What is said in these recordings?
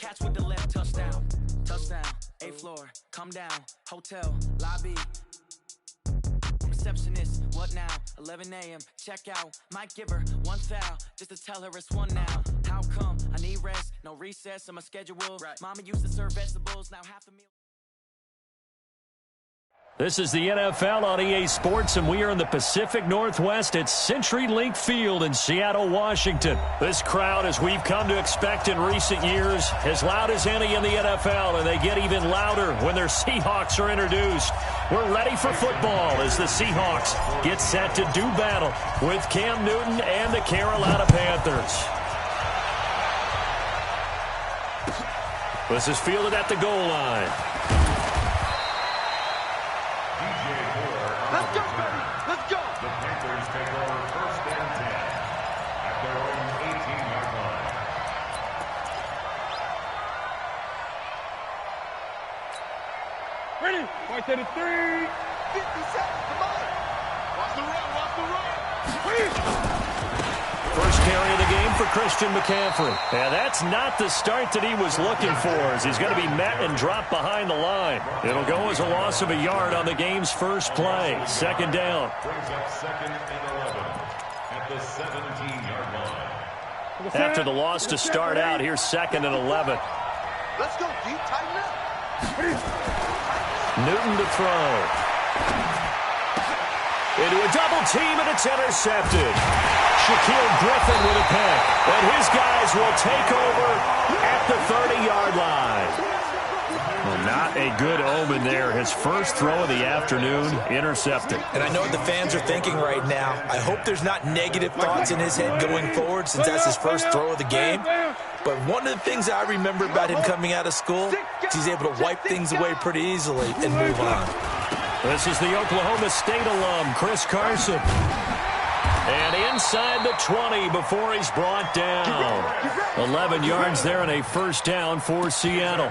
Catch with the left, touchdown. Touchdown, 8th floor, come down, hotel, lobby. Receptionist, what now? 11 a.m., check out. Might give her one foul, just to tell her it's one now. How come? I need rest, no recess in my schedule. Right. Mama used to serve vegetables, now half the meal. This is the NFL on EA Sports, and we are in the Pacific Northwest at CenturyLink Field in Seattle, Washington. This crowd, as we've come to expect in recent years, as loud as any in the NFL, and they get even louder when their Seahawks are introduced. We're ready for football as the Seahawks get set to do battle with Cam Newton and the Carolina Panthers. This is fielded at the goal line. Let's go, baby! Let's go! The Panthers take over 1st and 10 at their own 18-yard line. Ready? Right to the 3. 50 seconds, come on! Watch the run, watch the run! First carry of the game for Christian McCaffrey. And that's not the start that he was looking for, as he's going to be met and dropped behind the line. It'll go as a loss of a yard on the game's first play. 2nd down. Brings up 2nd and 11 at the 17-yard line. After the loss to start out, here's 2nd and 11. Let's go, deep, tighten up. Newton to throw. Into a double team, and it's intercepted. Shaquille Griffin with a pick. And his guys will take over at the 30-yard line. Well, not a good omen there. His first throw of the afternoon, intercepted. And I know what the fans are thinking right now. I hope there's not negative thoughts in his head going forward, since that's his first throw of the game. But one of the things I remember about him coming out of school is he's able to wipe things away pretty easily and move on. This is the Oklahoma State alum, Chris Carson. And inside the 20 before he's brought down. 11 yards there and a first down for Seattle.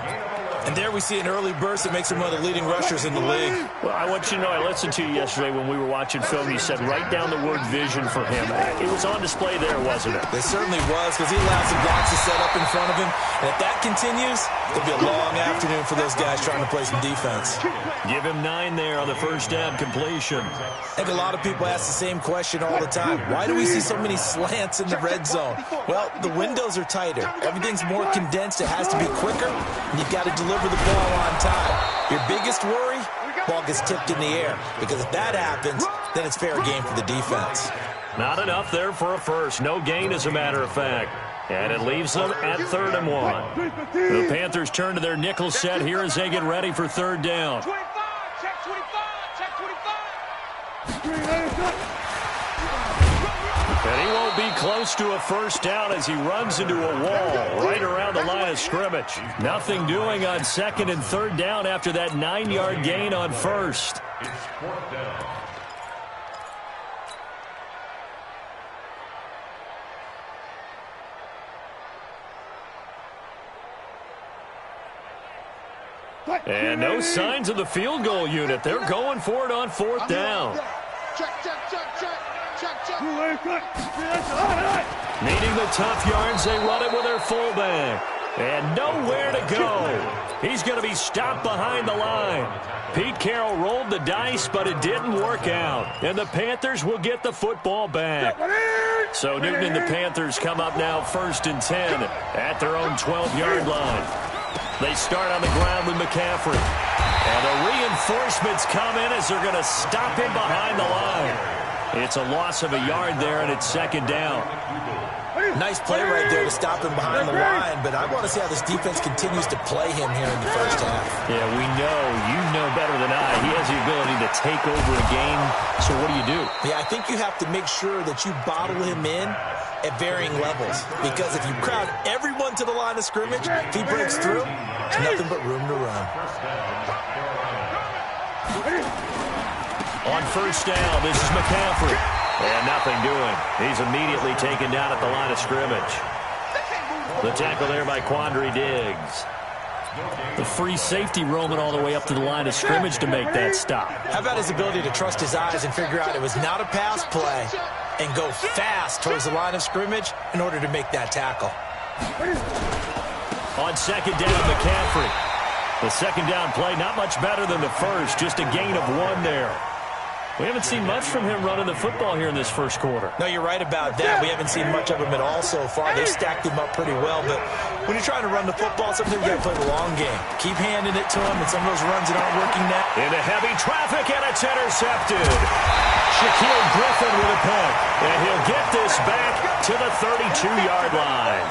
And there we see an early burst that makes him one of the leading rushers in the league. Well, I want you to know, I listened to you yesterday when we were watching film. You said write down the word vision for him. It was on display there, wasn't it? It certainly was, because he allowed some blocks to set up in front of him. And if that continues, it'll be a long afternoon for those guys trying to play some defense. Give him 9 there on the first down completion. I think a lot of people ask the same question all the time. Why do we see so many slants in the red zone? Well, the windows are tighter. Everything's more condensed. It has to be quicker, and you've got to deliver the ball on time. Your biggest worry, ball gets tipped in the air, because if that happens, then it's fair game for the defense. Not enough there for a first. No gain, as a matter of fact. And it leaves them at 3rd and 1. The Panthers turn to their nickel set here as they get ready for 3rd down. 25, check 25, check 25. And he won't be close to a first down as he runs into a wall right around the line of scrimmage. Nothing doing on 2nd and 3rd down after that 9-yard gain on first. It's 4th down. And no signs of the field goal unit. They're going for it on 4th down. Check, check, check, check, check, check. Needing the tough yards, they run it with their fullback. And nowhere to go. He's going to be stopped behind the line. Pete Carroll rolled the dice, but it didn't work out. And the Panthers will get the football back. So Newton and the Panthers come up now 1st and 10 at their own 12-yard line. They start on the ground with McCaffrey. And the reinforcements come in as they're going to stop him behind the line. It's a loss of a yard there, and it's 2nd down. Nice play right there to stop him behind the line, but I want to see how this defense continues to play him here in the first half. Yeah, we know. You know better than I. He has the ability to take over a game. So what do? Yeah, I think you have to make sure that you bottle him in at varying levels, because if you crowd everyone to the line of scrimmage, if he breaks through, there's nothing but room to run. On 1st down, this is McCaffrey. And nothing doing. He's immediately taken down at the line of scrimmage. The tackle there by Quandre Diggs. The free safety roaming all the way up to the line of scrimmage to make that stop. How about his ability to trust his eyes and figure out it was not a pass play and go fast towards the line of scrimmage in order to make that tackle? On second down, McCaffrey. The second down play, not much better than the first, just a gain of 1 there. We haven't seen much from him running the football here in this first quarter. No, you're right about that. We haven't seen much of him at all so far. They've stacked him up pretty well, but when you're trying to run the football, sometimes you got to play the long game. Keep handing it to him, and some of those runs that aren't working now. Into heavy traffic, and it's intercepted. Shaquille Griffin with a pick, and he'll get this back to the 32-yard line.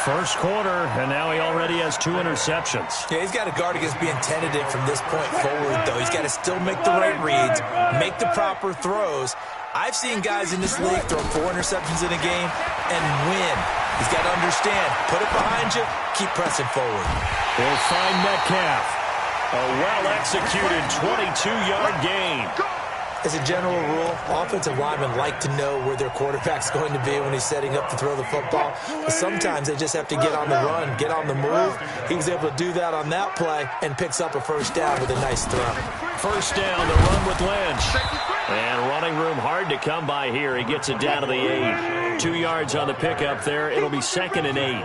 First quarter, and now he already has 2 interceptions. Yeah, he's got to guard against being tentative from this point forward, though. He's got to still make the right reads, make the proper throws. I've seen guys in this league throw 4 interceptions in a game and win. He's got to understand, put it behind you, keep pressing forward. He'll find Metcalf. A well-executed 22-yard gain. As a general rule, offensive linemen like to know where their quarterback's going to be when he's setting up to throw the football. But sometimes they just have to get on the run, get on the move. He was able to do that on that play and picks up a first down with a nice throw. First down, the run with Lynch. And running room hard to come by here. He gets it down to the 8. 2 yards on the pickup there. It'll be 2nd and 8.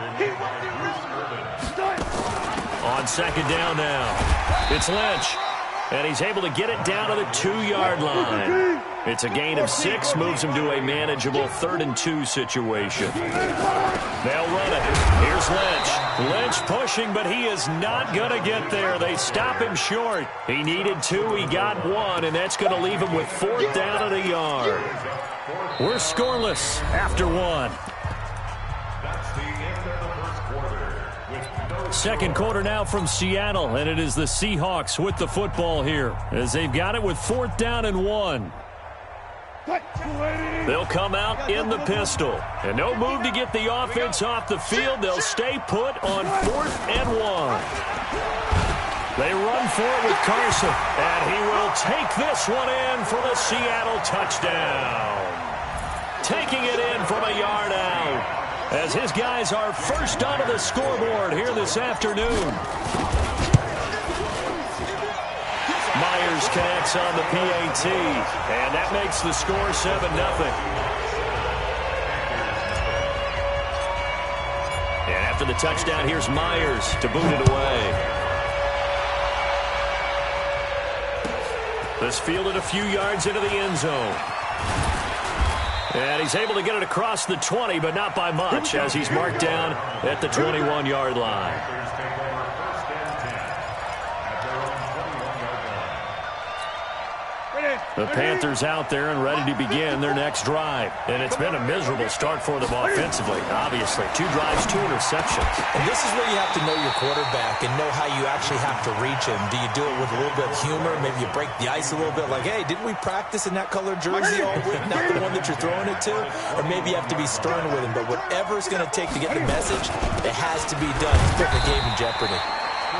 On second down now, it's Lynch. And he's able to get it down to the 2-yard line. It's a gain of 6, moves him to a manageable 3rd and 2 situation. They'll run it. Here's Lynch. Lynch pushing, but he is not going to get there. They stop him short. He needed 2, he got 1, and that's going to leave him with 4th down at a yard. We're scoreless after 1. Second quarter now from Seattle, and it is the Seahawks with the football here as they've got it with 4th down and 1. They'll come out in the pistol, and no move to get the offense off the field. They'll stay put on 4th and 1. They run for it with Carson, and he will take this one in for the Seattle touchdown. Taking it in from a yard out, as his guys are first onto the scoreboard here this afternoon. Myers connects on the PAT, and that makes the score 7-0. And after the touchdown, here's Myers to boot it away. This fielded a few yards into the end zone. And he's able to get it across the 20, but not by much, as he's marked down at the 21-yard line. The Panthers out there and ready to begin their next drive. And it's been a miserable start for them offensively, obviously. 2 drives, 2 interceptions. And this is where you have to know your quarterback and know how you actually have to reach him. Do you do it with a little bit of humor? Maybe you break the ice a little bit, like, hey, didn't we practice in that colored jersey all week? Not the one that you're throwing it to? Or maybe you have to be stern with him. But whatever it's going to take to get the message, it has to be done. He's putting the game in jeopardy.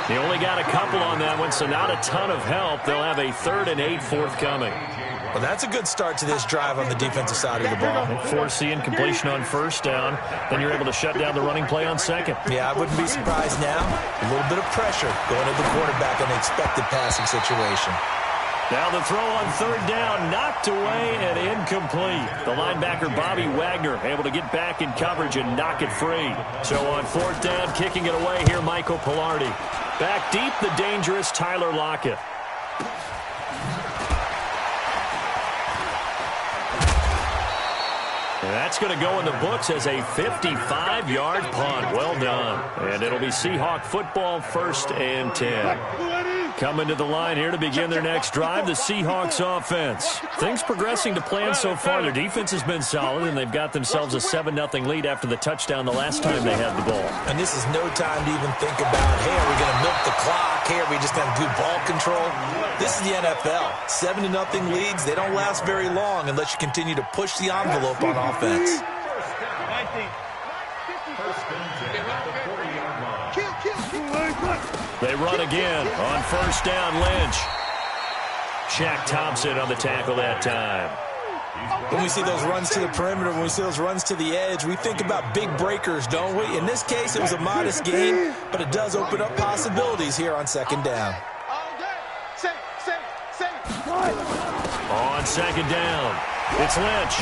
He only got a couple on that one, so not a ton of help. They'll have a 3rd and 8 forthcoming. Well, that's a good start to this drive on the defensive side of the ball. Force the incompletion on first down, then you're able to shut down the running play on second. Yeah, I wouldn't be surprised now. A little bit of pressure going to the quarterback in an expected passing situation. Now the throw on 3rd down, knocked away and incomplete. The linebacker, Bobby Wagner, able to get back in coverage and knock it free. So on 4th down, kicking it away here, Michael Pilardi. Back deep, the dangerous Tyler Lockett. And that's going to go in the books as a 55-yard punt. Well done. And it'll be Seahawk football, 1st and 10. Coming to the line here to begin their next drive, the Seahawks offense. Things progressing to plan so far. Their defense has been solid, and they've got themselves a 7-0 lead after the touchdown the last time they had the ball. And this is no time to even think about, hey, are we going to milk the clock? Hey, are we just going to do ball control? This is the NFL. 7-0 leads, they don't last very long unless you continue to push the envelope on offense. They run again on 1st down, Lynch. Shaq Thompson on the tackle that time. When we see those runs to the perimeter, when we see those runs to the edge, we think about big breakers, don't we? In this case, it was a modest gain, but it does open up possibilities here on 2nd down. On 2nd down, it's Lynch.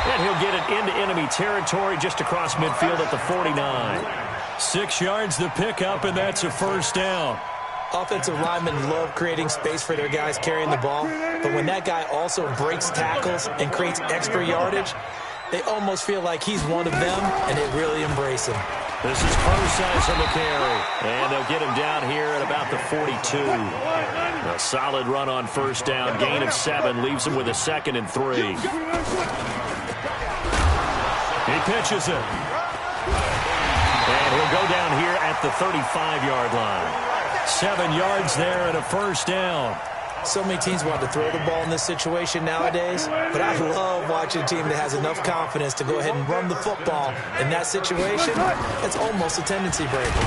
And he'll get it into enemy territory just across midfield at the 49. 6 yards the pickup, and that's a first down. Offensive linemen love creating space for their guys carrying the ball, but when that guy also breaks tackles and creates extra yardage, they almost feel like he's one of them, and they really embrace him. This is Carsize on the carry, and they'll get him down here at about the 42. A solid run on first down, gain of 7, leaves him with a 2nd and 3. He pitches it. And he'll go down here at the 35-yard line. 7 yards there and a first down. So many teams want to throw the ball in this situation nowadays, but I love watching a team that has enough confidence to go ahead and run the football in that situation. It's almost a tendency breaker.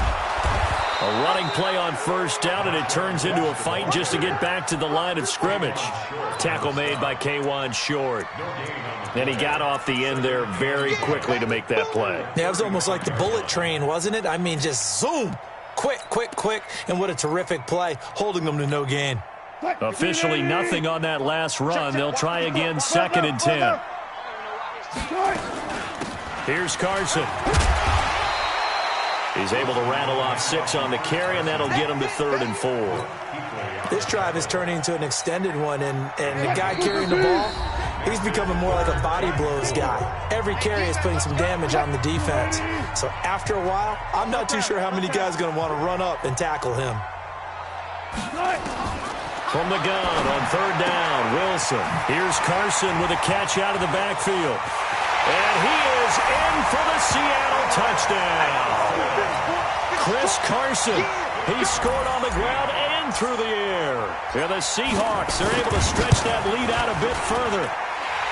A running play on first down, and it turns into a fight just to get back to the line of scrimmage. Tackle made by K'Wan Short. And he got off the end there very quickly to make that play. Yeah, it was almost like the bullet train, wasn't it? I mean, just zoom. Quick, quick, quick. And what a terrific play, holding them to no gain. Officially nothing on that last run. They'll try again, 2nd and 10. Here's Carson. He's able to rattle off 6 on the carry, and that'll get him to 3rd and 4. This drive is turning into an extended one, and the guy carrying the ball, he's becoming more like a body blows guy. Every carry is putting some damage on the defense. So after a while, I'm not too sure how many guys are going to want to run up and tackle him. From the gun on 3rd down, Wilson. Here's Carson with a catch out of the backfield. And he is in for the Seattle touchdown. Chris Carson, he scored on the ground and through the air. And the Seahawks are able to stretch that lead out a bit further.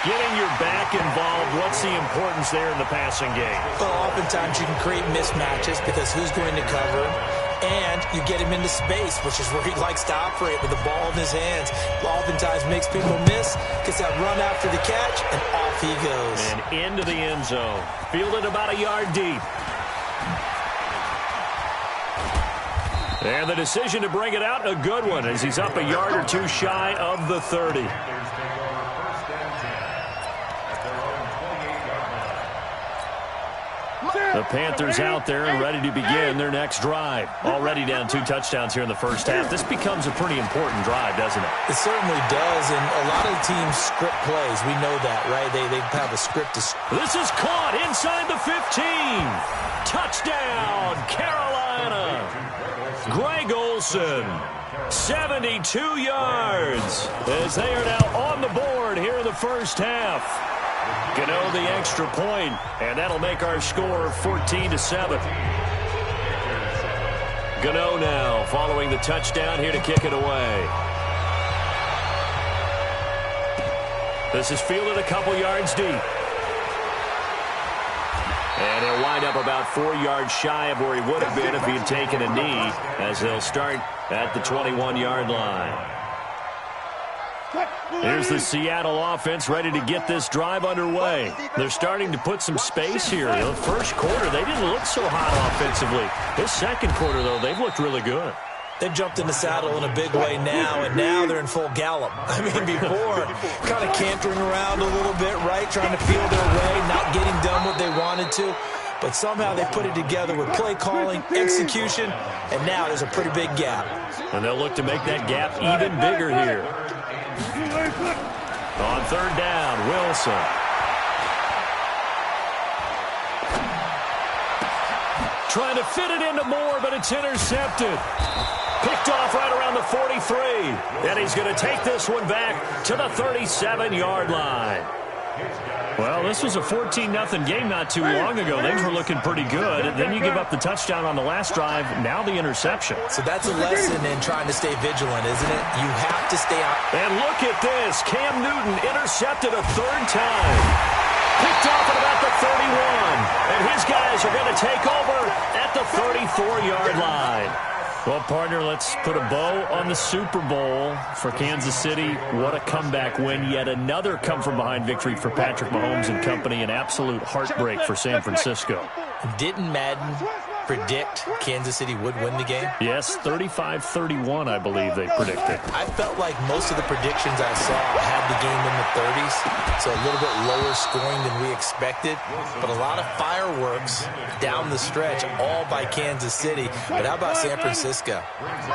Getting your back involved, what's the importance there in the passing game? Well, oftentimes you can create mismatches because who's going to cover him? And you get him into space, which is where he likes to operate with the ball in his hands. Oftentimes makes people miss, gets that run after the catch, and off he goes. And into the end zone. Fielded about a yard deep. And the decision to bring it out, a good one, as he's up a yard or 2 shy of the 30. The Panthers out there and ready to begin their next drive. Already down 2 touchdowns here in the first half. This becomes a pretty important drive, doesn't it? It certainly does, and a lot of teams script plays. We know that, right? They have a script. This is caught inside the 15. Touchdown, Carolina. Greg Olsen, 72 yards, as they are now on the board here in the first half. Gano the extra point, and that'll make our score 14-7. Gano now following the touchdown here to kick it away. This is fielded a couple yards deep. And he'll wind up about 4 yards shy of where he would have been if he had taken a knee, as they'll start at the 21-yard line. Here's the Seattle offense ready to get this drive underway. They're starting to put some space here. The first quarter, they didn't look so hot offensively. This second quarter, though, they've looked really good. They've jumped in the saddle in a big way now, and now they're in full gallop. I mean, before, kind of cantering around a little bit, right, trying to feel their way, not getting done what they wanted to. But somehow they put it together with play calling, execution, and now there's a pretty big gap. And they'll look to make that gap even bigger here. On 3rd down, Wilson. Trying to fit it into Moore, but it's intercepted. Picked off right around the 43. And he's going to take this one back to the 37-yard line. Well, this was a 14-0 game not too long ago. Things were looking pretty good. And then you give up the touchdown on the last drive, now the interception. So that's a lesson in trying to stay vigilant, isn't it? You have to stay out. And look at this. Cam Newton intercepted a 3rd time. Picked off at about the 31. And his guys are going to take over at the 34-yard line. Well, partner, let's put a bow on the Super Bowl for Kansas City. What a comeback win. Yet another come-from-behind victory for Patrick Mahomes and company. An absolute heartbreak for San Francisco. Didn't Madden predict Kansas City would win the game? Yes, 35-31, I believe they predicted. I felt like most of the predictions I saw had the game in the 30s, so a little bit lower scoring than we expected, but a lot of fireworks down the stretch, all by Kansas City. But how about San Francisco?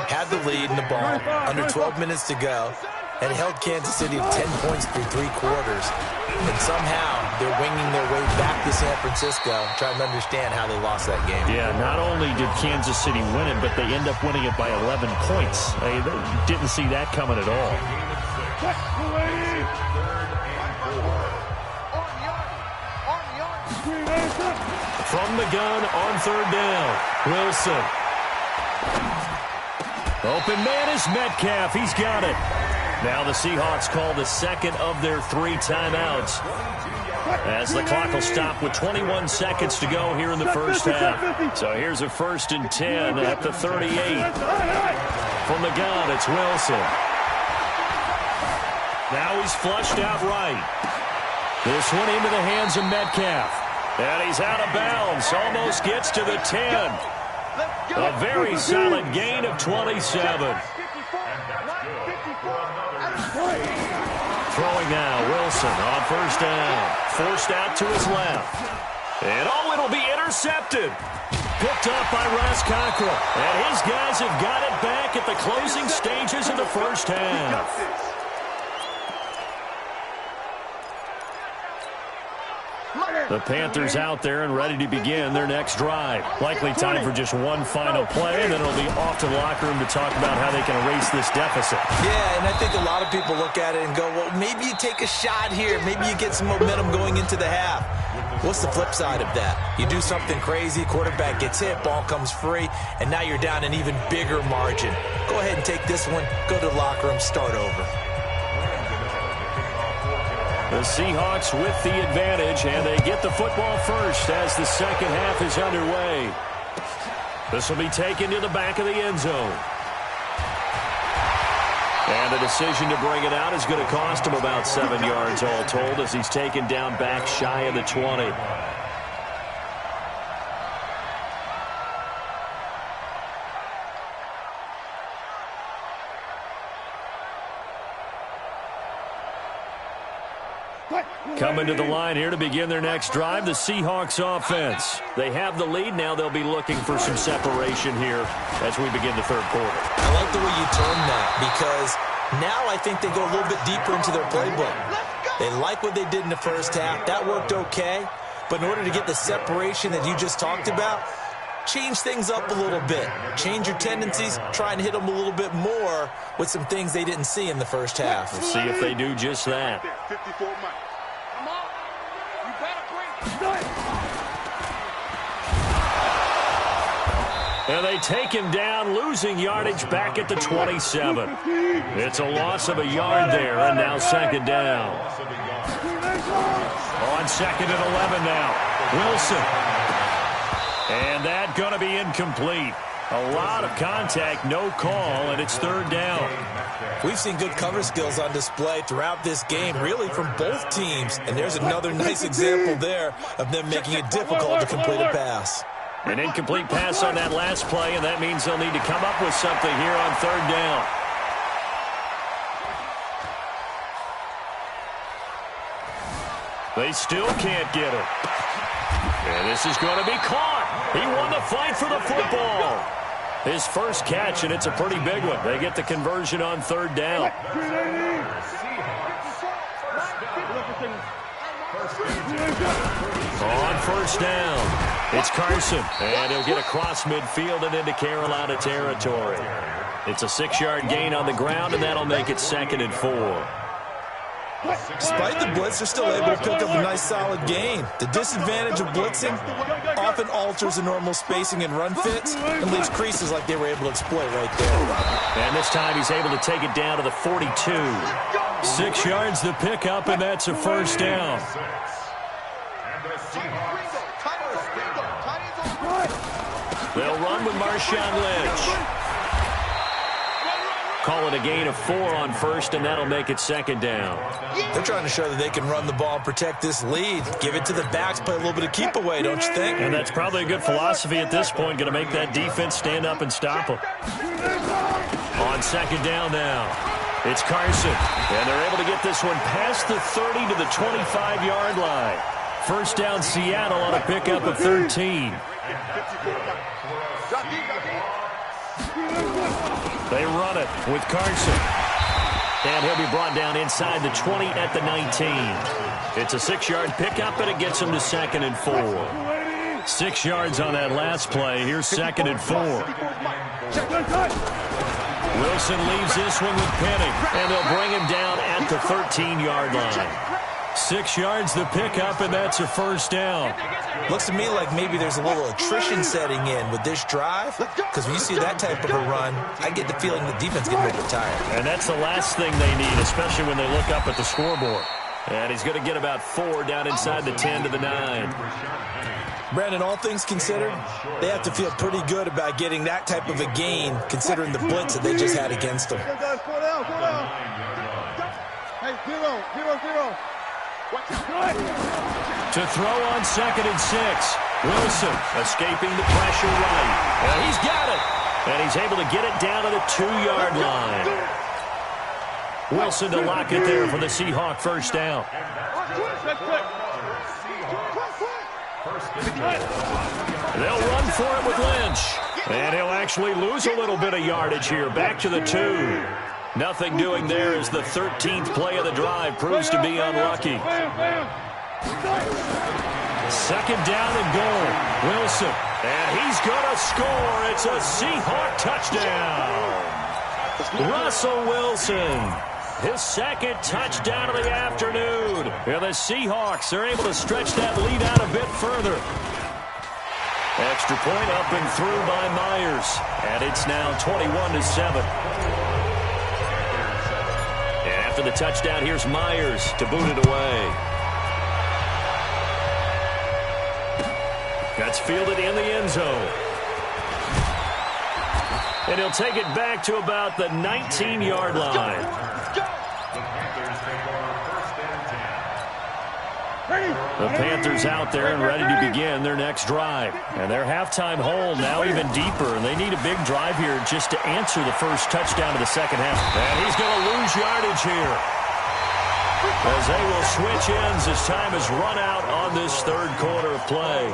Had the lead in the ball, under 12 minutes to go, and held Kansas City to 10 points through 3 quarters. And somehow they're winging their way back to San Francisco, trying to understand how they lost that game. Yeah, not only did Kansas City win it, but they end up winning it by 11 points. They didn't see that coming at all. From the gun on third down, Wilson. Open man is Metcalf. He's got it. Now the Seahawks call the second of their 3 timeouts, as the clock will stop with 21 seconds to go here in the first half. So here's a 1st and 10 at the 38. From the gun, it's Wilson. Now he's flushed out right. This one into the hands of Metcalf. And he's out of bounds. Almost gets to the 10. A very solid gain of 27. Throwing now, Wilson on 1st down. Forced out to his left. And it'll be intercepted. Picked up by Ross Cockrell. And his guys have got it back at the closing stages of the first half. The Panthers out there and ready to begin their next drive. Likely time for just one final play, and then it'll be off to the locker room to talk about how they can erase this deficit. Yeah, and I think a lot of people look at it and go, well, maybe you take a shot here. Maybe you get some momentum going into the half. What's the flip side of that? You do something crazy, quarterback gets hit, ball comes free, and now you're down an even bigger margin. Go ahead and take this one, go to the locker room, start over. The Seahawks with the advantage, and they get the football first as the second half is underway. This will be taken to the back of the end zone. And the decision to bring it out is going to cost him about 7 yards all told, as he's taken down back shy of the 20. Coming to the line here to begin their next drive, the Seahawks offense. They have the lead. Now they'll be looking for some separation here as we begin the third quarter. I like the way you term that, because now I think they go a little bit deeper into their playbook. They like what they did in the first half. That worked okay. But in order to get the separation that you just talked about, change things up a little bit. Change your tendencies. Try and hit them a little bit more with some things they didn't see in the first half. We'll see if they do just that. And they take him down, losing yardage back at the 27. It's a loss of a yard there, and now second down. On 2nd and 11 now, Wilson. And that going to be incomplete. A lot of contact, no call, and it's 3rd down. We've seen good cover skills on display throughout this game, really from both teams. And there's another nice example there of them making it difficult to complete a pass. An incomplete pass on that last play, and that means they'll need to come up with something here on 3rd down. They still can't get it. And this is going to be caught. He won the fight for the football. His first catch, and it's a pretty big one. They get the conversion on 3rd down. On 1st down, it's Carson, and he'll get across midfield and into Carolina territory. It's a 6-yard gain on the ground, and that'll make it 2nd and 4. Despite the blitz, they're still able to pick up a nice, solid gain. The disadvantage of blitzing often alters the normal spacing and run fits and leaves creases like they were able to exploit right there. And this time he's able to take it down to the 42. 6 yards the pickup, and that's a 1st down. They'll run with Marshawn Lynch. Call it a gain of 4 on first, and that'll make it second down. They're trying to show that they can run the ball and protect this lead. Give it to the backs, play a little bit of keep away, don't you think? And that's probably a good philosophy at this point, going to make that defense stand up and stop them. On second down now, it's Carson. And they're able to get this one past the 30 to the 25-yard line. First down, Seattle on a pickup of 13. They run it with Carson. And he'll be brought down inside the 20 at the 19. It's a 6-yard pickup, and it gets him to 2nd and 4. 6 yards on that last play. Here's 2nd and 4. Wilson leaves this one with Penning, and they'll bring him down at the 13-yard line. 6 yards the pickup, and that's a first down. Looks to me like maybe there's a little attrition setting in with this drive, because when you see that type of a run, I get the feeling the defense getting a little tired. And that's the last thing they need, especially when they look up at the scoreboard. And he's going to get about 4 down inside the 10 to the 9. Brandon, all things considered, they have to feel pretty good about getting that type of a gain, considering the blitz that they just had against them. Hey, zero. To throw on 2nd and 6. Wilson escaping the pressure right. And he's got it. And he's able to get it down to the 2-yard line. Wilson to lock it there for the Seahawk first down. They'll run for it with Lynch. And he'll actually lose a little bit of yardage here. Back to the 2. Nothing doing there as the 13th play of the drive proves to be unlucky. 2nd down and goal. Wilson. And he's going to score. It's a Seahawk touchdown. Russell Wilson. His 2nd touchdown of the afternoon. And the Seahawks are able to stretch that lead out a bit further. Extra point up and through by Myers. And it's now 21-7. And after the touchdown, here's Myers to boot it away. That's fielded in the end zone. And he'll take it back to about the 19-yard line. The Panthers out there and ready to begin their next drive. And their halftime hole now even deeper. And they need a big drive here just to answer the first touchdown of the second half. And he's going to lose yardage here, as they will switch ends as time has run out on this third quarter of play.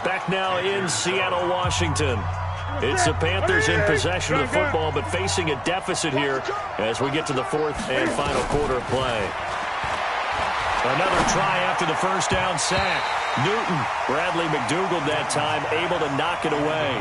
Back now in Seattle, Washington. It's the Panthers in possession of the football, but facing a deficit here as we get to the fourth and final quarter of play. Another try after the first down sack. Newton, Bradley McDougald that time, able to knock it away.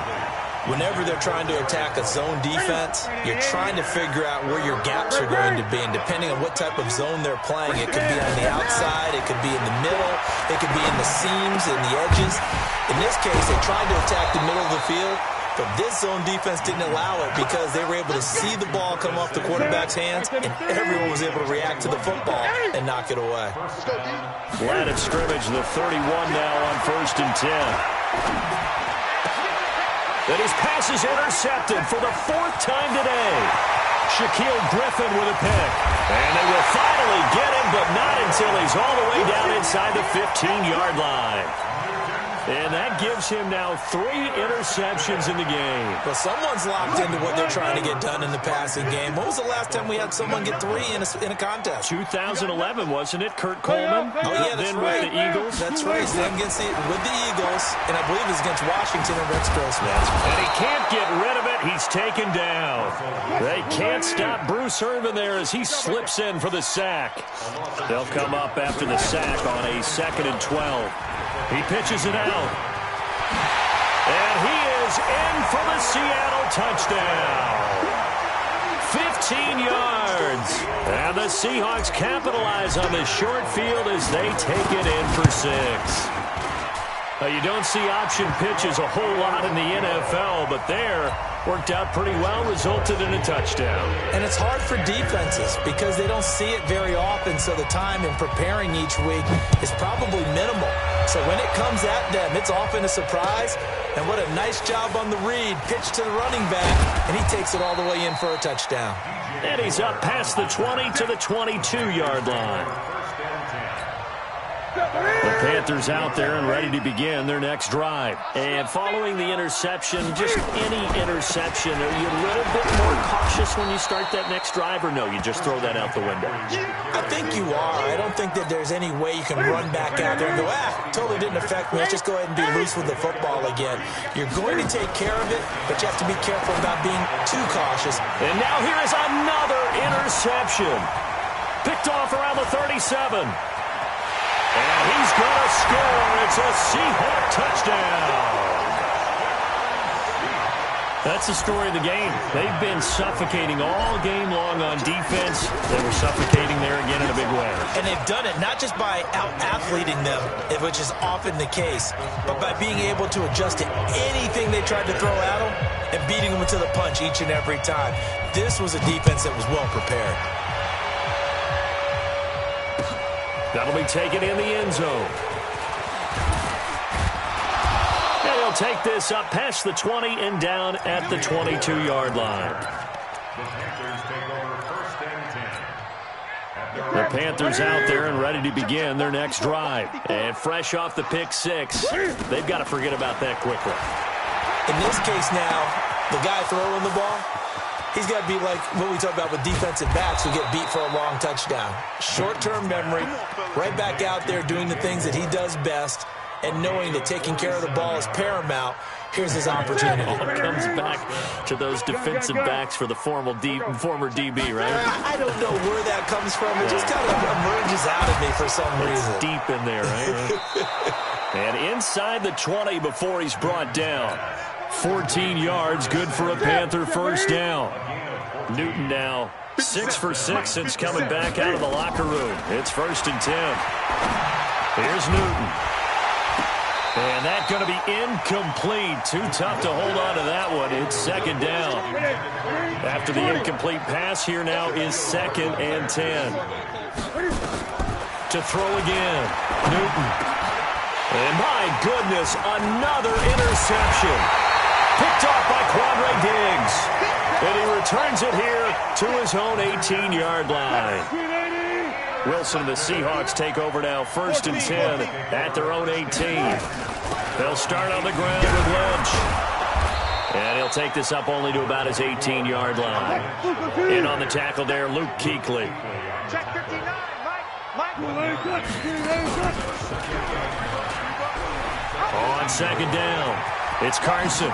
Whenever they're trying to attack a zone defense, you're trying to figure out where your gaps are going to be. And depending on what type of zone they're playing, it could be on the outside, it could be in the middle, it could be in the seams and the edges. In this case, they tried to attack the middle of the field, but this zone defense didn't allow it because they were able to see the ball come off the quarterback's hands, and everyone was able to react to the football and knock it away. Line of scrimmage, the 31 now on 1st and 10. And his pass is intercepted for the 4th time today. Shaquille Griffin with a pick. And they will finally get him, but not until he's all the way down inside the 15-yard line. And that gives him now 3 interceptions in the game. Well, someone's locked into what they're trying to get done in the passing game. When was the last time we had someone get 3 in a contest? 2011, wasn't it? Kurt Coleman? Oh, yeah, that's then right. with the Eagles. That's right. Then with the Eagles, and I believe it's against Washington and Rex Grossman. And he can't get rid of it. He's taken down. They can't stop Bruce Irvin there as he slips in for the sack. They'll come up after the sack on a 2nd and 12. He pitches it out. And he is in for the Seattle touchdown. 15 yards. And the Seahawks capitalize on the short field as they take it in for 6. Now, you don't see option pitches a whole lot in the NFL, but there worked out pretty well, resulted in a touchdown. And it's hard for defenses because they don't see it very often, so the time in preparing each week is probably minimal. So when it comes at them, it's often a surprise. And what a nice job on the read. Pitch to the running back, and he takes it all the way in for a touchdown. And he's up past the 20 to the 22-yard line. The Panthers out there and ready to begin their next drive. And following the interception, just any interception, are you a little bit more cautious when you start that next drive, or no, you just throw that out the window? I think you are. I don't think that there's any way you can run back out there and go, totally didn't affect me. Let's just go ahead and be loose with the football again. You're going to take care of it, but you have to be careful about being too cautious. And now here is another interception. Picked off around the 37. And he's going to score. It's a Seahawk touchdown. That's the story of the game. They've been suffocating all game long on defense. They were suffocating there again in a big way. And they've done it not just by out-athleting them, which is often the case, but by being able to adjust to anything they tried to throw at them and beating them to the punch each and every time. This was a defense that was well prepared. That'll be taken in the end zone. And he'll take this up past the 20 and down at the 22-yard line. The Panthers out there and ready to begin their next drive. And fresh off the pick six, they've got to forget about that quickly. In this case now, the guy throwing the ball, he's got to be like what we talk about with defensive backs who get beat for a long touchdown. Short-term memory, right back out there doing the things that he does best, and knowing that taking care of the ball is paramount. Here's his opportunity. It all comes back to those defensive backs for the former DB, right? I don't know where that comes from. It just kind of emerges out of me for some reason. It's deep in there, right? And inside the 20 before he's brought down. 14 yards, good for a Panther first down. Newton now 6 for 6 since coming back out of the locker room. It's 1st and 10. Here's Newton. And that's going to be incomplete. Too tough to hold on to that one. It's 2nd down. After the incomplete pass, here now is 2nd and 10. To throw again. Newton. And my goodness, another interception. Picked off by Quandre Diggs. And he returns it here to his own 18-yard line. Wilson and the Seahawks take over now, 1st and 10 at their own 18. They'll start on the ground with Lynch. And he'll take this up only to about his 18-yard line. In on the tackle there, Luke Kuechly. Check 59, Mike. On 2nd down, it's Carson.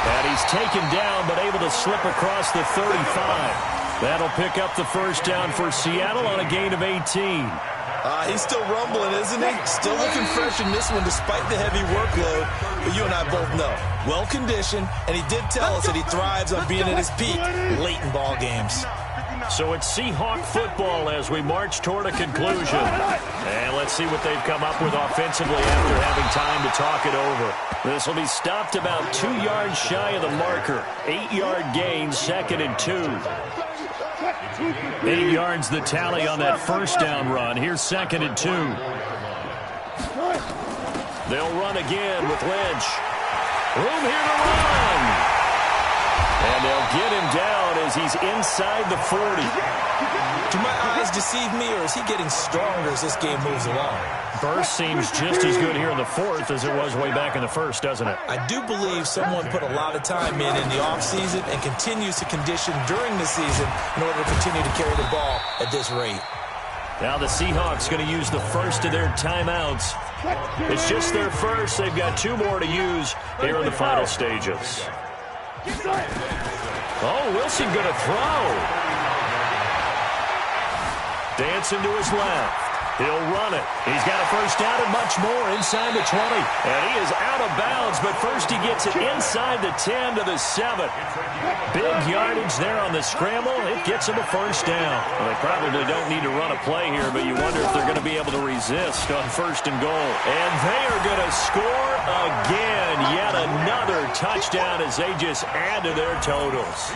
And he's taken down but able to slip across the 35. That'll pick up the first down for Seattle on a gain of 18. He's still rumbling, isn't he? Still looking fresh in this one despite the heavy workload. But you and I both know, well-conditioned, and he did tell us that he thrives on being at his peak late in ball games. So it's Seahawk football as we march toward a conclusion. And let's see what they've come up with offensively after having time to talk it over. This will be stopped about 2 yards shy of the marker. 8-yard gain, 2nd and 2. 8 yards the tally on that first down run. Here's 2nd and 2. They'll run again with Lynch. Room here to run. And they'll get him down as he's inside the 40. Do my eyes deceive me, or is he getting stronger as this game moves along? Burst seems just as good here in the 4th as it was way back in the 1st, doesn't it? I do believe someone put a lot of time in the offseason and continues to condition during the season in order to continue to carry the ball at this rate. Now the Seahawks going to use the first of their timeouts. It's just their first. They've got 2 more to use here in the final stages. Oh, Wilson going to throw. Dancing to his left. He'll run it. He's got a first down and much more inside the 20. And he is out of bounds, but first he gets it inside the 10 to the 7. Big yardage there on the scramble. It gets him a first down. Well, they probably don't need to run a play here, but you wonder if they're going to be able to resist on 1st and goal. And they are going to score again. Yet another touchdown as they just add to their totals.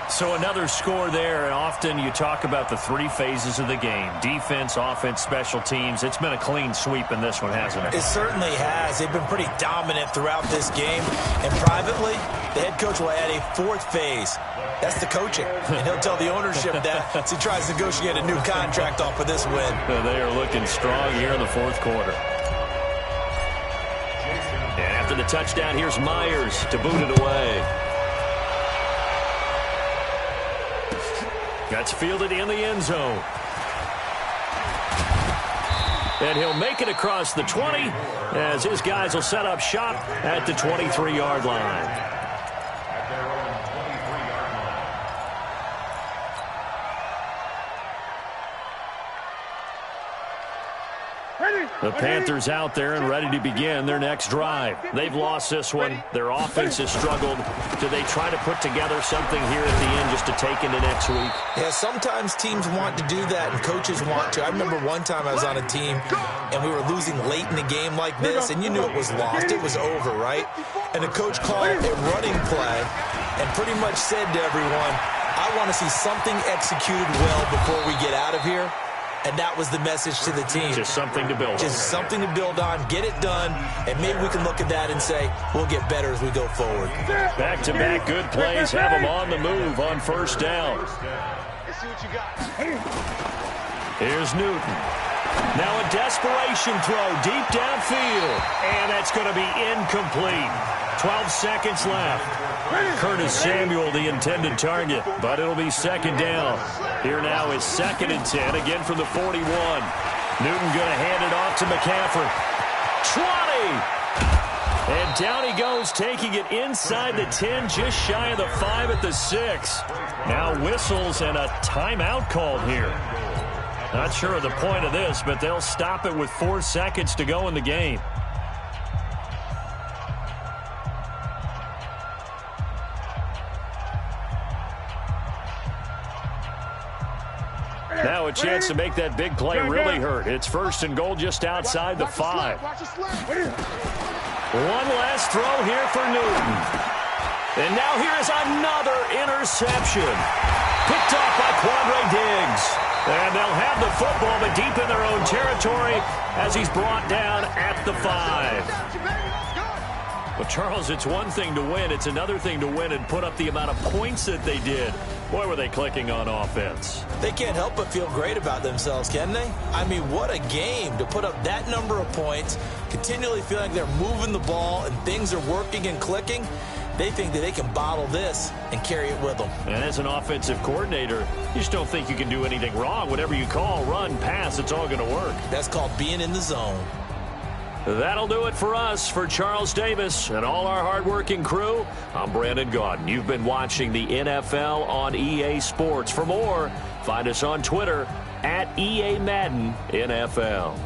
So another score there, and often you talk about the 3 phases of the game. Defense, offense, special teams. It's been a clean sweep in this one, hasn't it? It certainly has. They've been pretty dominant throughout this game. And privately, The head coach will add a fourth phase. That's the coaching. And he'll tell the ownership that as he tries to negotiate a new contract off of this win. They are looking strong here in the fourth quarter. And after the touchdown, here's Myers to boot it away. That's fielded in the end zone. And he'll make it across the 20 as his guys will set up shop at the 23-yard line. The Panthers out there and ready to begin their next drive. They've lost this one. Their offense has struggled. Do they try to put together something here at the end just to take into next week? Yeah, sometimes teams want to do that and coaches want to. I remember one time I was on a team and we were losing late in a game like this, and you knew it was lost. It was over, right? And the coach called a running play and pretty much said to everyone, I want to see something executed well before we get out of here. And that was the message to the team. Just something to build on. Just something to build on, get it done, and maybe we can look at that and say, we'll get better as we go forward. Back-to-back good plays have them on the move on first down. Let's see what you got. Here's Newton. Now a desperation throw deep downfield. And that's going to be incomplete. 12 seconds left. Curtis Samuel, the intended target, but it'll be second down. Here now is 2nd and 10, again from the 41. Newton going to hand it off to McCaffrey. 20! And down he goes, taking it inside the 10, just shy of the 5 at the 6. Now whistles and a timeout called here. Not sure of the point of this, but they'll stop it with 4 seconds to go in the game. Now a chance to make that big play really hurt. It's 1st and goal just outside the 5. One last throw here for Newton. And now here is another interception. Picked off by Quandre Diggs. And they'll have the football, but deep in their own territory as he's brought down at the 5. Well, Charles, it's one thing to win. It's another thing to win and put up the amount of points that they did. Boy, were they clicking on offense. They can't help but feel great about themselves, can they? I mean, what a game to put up that number of points, continually feeling like they're moving the ball and things are working and clicking. They think that they can bottle this and carry it with them. And as an offensive coordinator, you just don't think you can do anything wrong. Whatever you call, run, pass, it's all going to work. That's called being in the zone. That'll do it for us. For Charles Davis and all our hardworking crew, I'm Brandon Gaudin. You've been watching the NFL on EA Sports. For more, find us on Twitter at EA Madden NFL.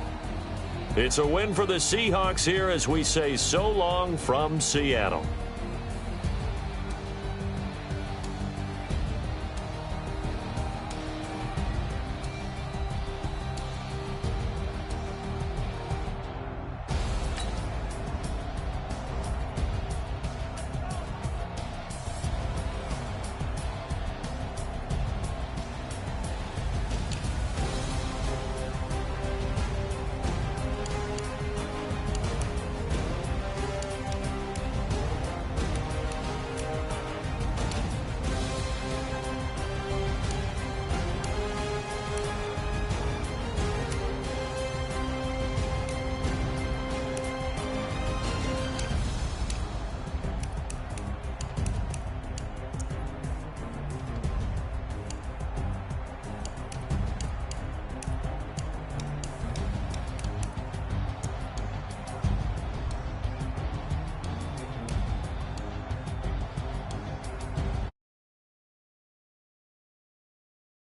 It's a win for the Seahawks here as we say so long from Seattle.